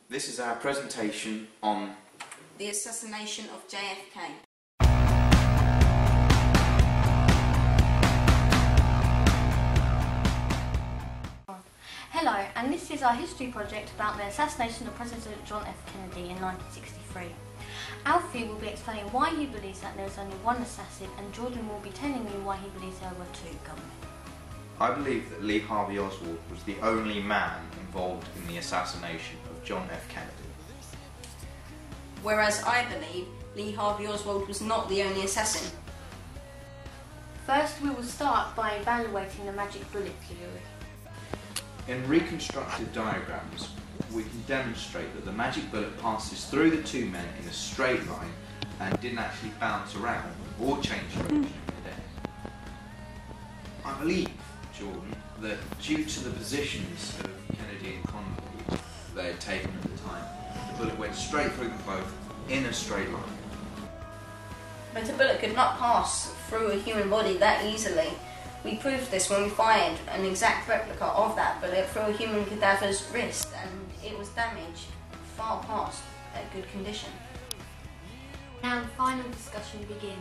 This is our presentation on the assassination of JFK. Hello, and this is our history project about the assassination of President John F. Kennedy in 1963. Alfie will be explaining why he believes that there is only one assassin, and Jordan will be telling you why he believes there were two. I believe that Lee Harvey Oswald was the only man involved in the assassination of John F. Kennedy. Whereas I believe Lee Harvey Oswald was not the only assassin. First, we will start by evaluating the magic bullet theory. In reconstructed diagrams, we can demonstrate that the magic bullet passes through the two men in a straight line and didn't actually bounce around or change direction in midair. I believe, Jordan, that due to the positions of Kennedy and Kennedy they had taken at the time, the bullet went straight through them both in a straight line. But a bullet could not pass through a human body that easily. We proved this when we fired an exact replica of that bullet through a human cadaver's wrist, and it was damaged far past a good condition. Now the final discussion begins.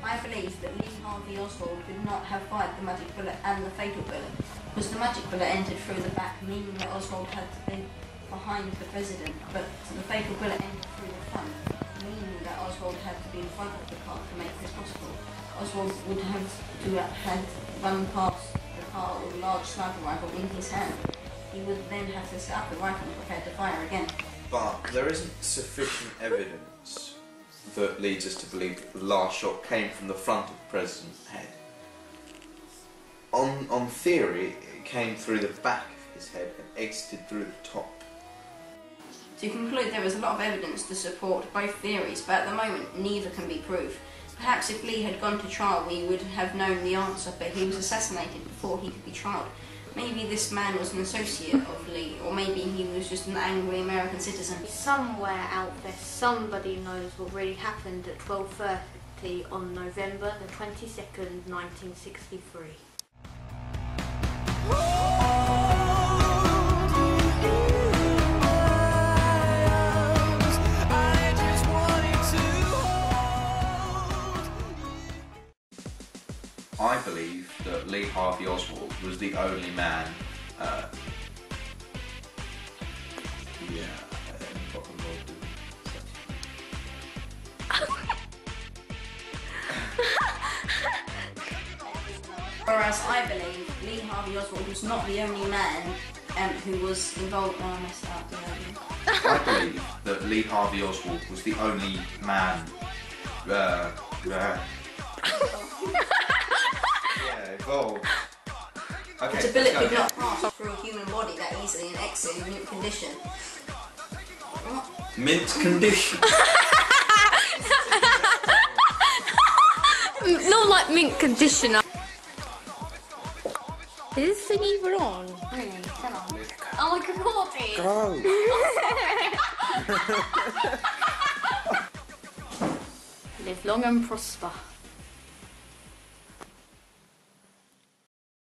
I believe that Lee Harvey Oswald could not have fired the magic bullet and the fatal bullet, because the magic bullet entered through the back, meaning that Oswald had to be behind the president, but the fatal bullet entered through the front, meaning that Oswald had to be in front of the car to make this possible. Oswald would have to had run past the car with a large sniper rifle in his hand. He would then have to set up the rifle and prepare to fire again. But there isn't sufficient evidence that leads us to believe that the last shot came from the front of the president's head. On theory, it came through the back of his head and exited through the top. To conclude, there is a lot of evidence to support both theories, but at the moment neither can be proved. Perhaps if Lee had gone to trial we would have known the answer, but he was assassinated before he could be tried. Maybe this man was an associate of Lee, or maybe he was just an angry American citizen. Somewhere out there somebody knows what really happened at 12:30 on November the 22nd, 1963. I believe that Lee Harvey Oswald was the only man got involved in Whereas I believe Lee Harvey Oswald was not the only man who was involved. Oh, I messed that up, didn't I? I believe that Lee Harvey Oswald was the only man involved. Okay, But a bullet could not pass through a human body that easily and exit in mint condition. What? Mint condition? Not like mint conditioner. Is this thing even on? Oh, I can hold it! Live long and prosper.